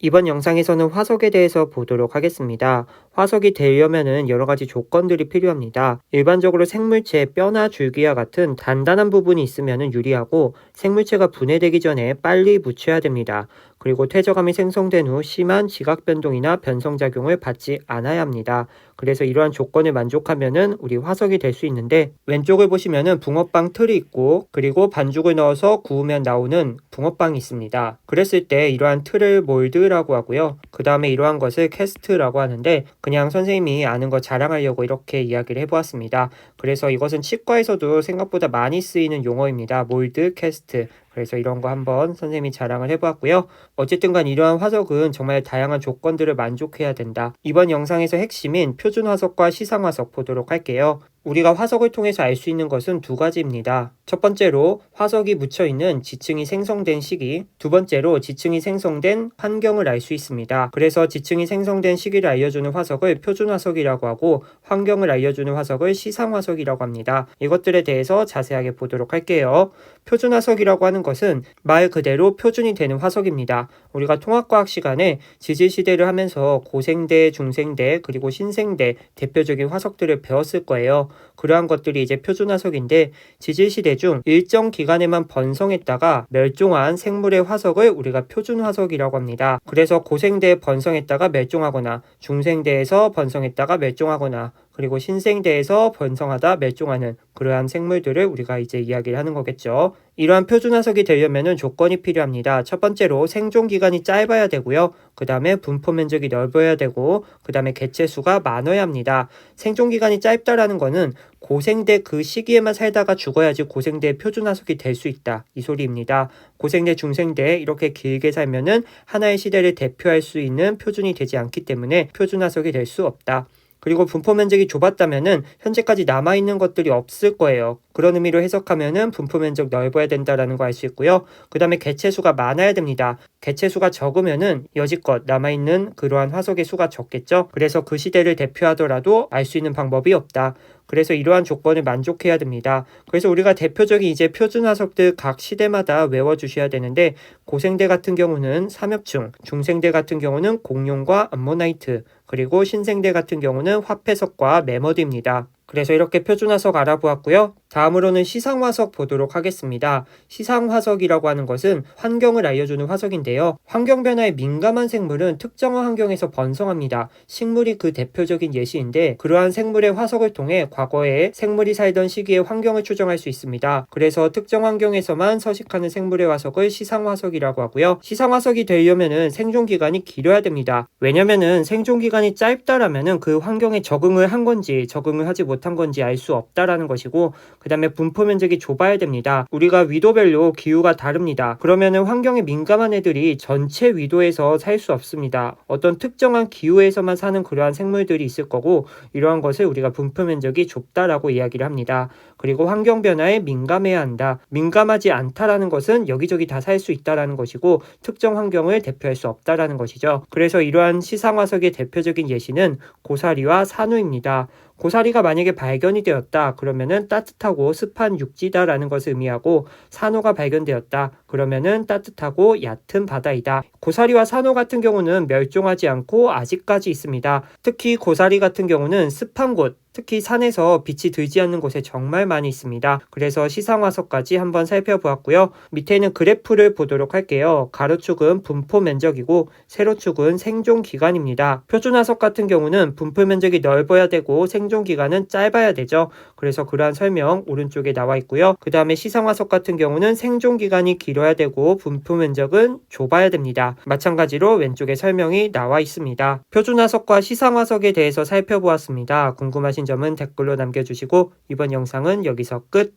이번 영상에서는 화석에 대해서 보도록 하겠습니다. 화석이 되려면은 여러 가지 조건들이 필요합니다. 일반적으로 생물체, 뼈나 줄기와 같은 단단한 부분이 있으면 유리하고 생물체가 분해되기 전에 빨리 묻혀야 됩니다. 그리고 퇴적암이 생성된 후 심한 지각 변동이나 변성작용을 받지 않아야 합니다. 그래서 이러한 조건을 만족하면은 우리 화석이 될 수 있는데, 왼쪽을 보시면은 붕어빵 틀이 있고 그리고 반죽을 넣어서 구우면 나오는 붕어빵이 있습니다. 그랬을 때 이러한 틀을 몰드라고 하고요. 그 다음에 이러한 것을 캐스트라고 하는데, 그냥 선생님이 아는 거 자랑하려고 이렇게 이야기를 해보았습니다. 그래서 이것은 치과에서도 생각보다 많이 쓰이는 용어입니다. 몰드, 캐스트. 그래서 이런 거 한번 선생님이 자랑을 해보았고요. 어쨌든 간 이러한 화석은 정말 다양한 조건들을 만족해야 된다. 이번 영상에서 핵심인 표준 화석과 시상 화석 보도록 할게요. 우리가 화석을 통해서 알 수 있는 것은 두 가지입니다. 첫 번째로 화석이 묻혀있는 지층이 생성된 시기, 두 번째로 지층이 생성된 환경을 알 수 있습니다. 그래서 지층이 생성된 시기를 알려주는 화석을 표준 화석이라고 하고, 환경을 알려주는 화석을 시상 화석이라고 합니다. 이것들에 대해서 자세하게 보도록 할게요. 표준 화석이라고 하는 것은 말 그대로 표준이 되는 화석입니다. 우리가 통합과학 시간에 지질시대를 하면서 고생대, 중생대, 그리고 신생대 대표적인 화석들을 배웠을 거예요. 그러한 것들이 이제 표준 화석인데, 지질시대 중 일정 기간에만 번성했다가 멸종한 생물의 화석을 우리가 표준 화석이라고 합니다. 그래서 고생대에 번성했다가 멸종하거나, 중생대에서 번성했다가 멸종하거나, 그리고 신생대에서 번성하다 멸종하는 그러한 생물들을 우리가 이제 이야기를 하는 거겠죠. 이러한 표준 화석이 되려면 조건이 필요합니다. 첫 번째로 생존 기간이 짧아야 되고요. 그 다음에 분포 면적이 넓어야 되고, 그 다음에 개체 수가 많아야 합니다. 생존 기간이 짧다라는 거는 고생대 그 시기에만 살다가 죽어야지 고생대의 표준 화석이 될 수 있다, 이 소리입니다. 고생대, 중생대 이렇게 길게 살면은 하나의 시대를 대표할 수 있는 표준이 되지 않기 때문에 표준 화석이 될 수 없다. 그리고 분포 면적이 좁았다면은 현재까지 남아있는 것들이 없을 거예요. 그런 의미로 해석하면은 분포 면적 넓어야 된다라는 거 알 수 있고요. 그 다음에 개체 수가 많아야 됩니다. 개체 수가 적으면은 여지껏 남아있는 그러한 화석의 수가 적겠죠. 그래서 그 시대를 대표하더라도 알 수 있는 방법이 없다. 그래서 이러한 조건을 만족해야 됩니다. 그래서 우리가 대표적인 이제 표준 화석들 각 시대마다 외워주셔야 되는데, 고생대 같은 경우는 삼엽충, 중생대 같은 경우는 공룡과 암모나이트, 그리고 신생대 같은 경우는 화폐석과 매머드입니다. 그래서 이렇게 표준 화석 알아보았고요. 다음으로는 시상 화석 보도록 하겠습니다. 시상 화석이라고 하는 것은 환경을 알려주는 화석인데요. 환경 변화에 민감한 생물은 특정한 환경에서 번성합니다. 식물이 그 대표적인 예시인데, 그러한 생물의 화석을 통해 과거에 생물이 살던 시기의 환경을 추정할 수 있습니다. 그래서 특정 환경에서만 서식하는 생물의 화석을 시상 화석이라고 하고요. 시상 화석이 되려면은 생존 기간이 길어야 됩니다. 왜냐면은 생존 기간이 짧다라면은 그 환경에 적응을 한 건지 적응을 하지 못한 건지 알 수 없다라는 것이고, 그 다음에 분포 면적이 좁아야 됩니다. 우리가 위도별로 기후가 다릅니다. 그러면은 환경에 민감한 애들이 전체 위도에서 살 수 없습니다. 어떤 특정한 기후에서만 사는 그러한 생물들이 있을 거고, 이러한 것을 우리가 분포 면적이 좁다라고 이야기를 합니다. 그리고 환경 변화에 민감해야 한다. 민감하지 않다라는 것은 여기저기 다 살 수 있다라는 것이고, 특정 환경을 대표할 수 없다라는 것이죠. 그래서 이러한 시상 화석의 대표적인 예시는 고사리와 산호입니다. 고사리가 만약에 발견이 되었다 그러면은 따뜻하고 습한 육지다라는 것을 의미하고, 산호가 발견되었다 그러면은 따뜻하고 얕은 바다이다. 고사리와 산호 같은 경우는 멸종하지 않고 아직까지 있습니다. 특히 고사리 같은 경우는 습한 곳, 특히 산에서 빛이 들지 않는 곳에 정말 많이 있습니다. 그래서 시상 화석까지 한번 살펴보았고요. 밑에는 그래프를 보도록 할게요. 가로축은 분포 면적이고 세로축은 생존 기간입니다. 표준 화석 같은 경우는 분포 면적이 넓어야 되고 생존 기간은 짧아야 되죠. 그래서 그러한 설명 오른쪽에 나와 있고요. 그 다음에 시상 화석 같은 경우는 생존 기간이 길어야 되고 분포 면적은 좁아야 됩니다. 마찬가지로 왼쪽에 설명이 나와 있습니다. 표준 화석과 시상 화석에 대해서 살펴보았습니다. 궁금하신 점은 댓글로 남겨주시고, 이번 영상은 여기서 끝!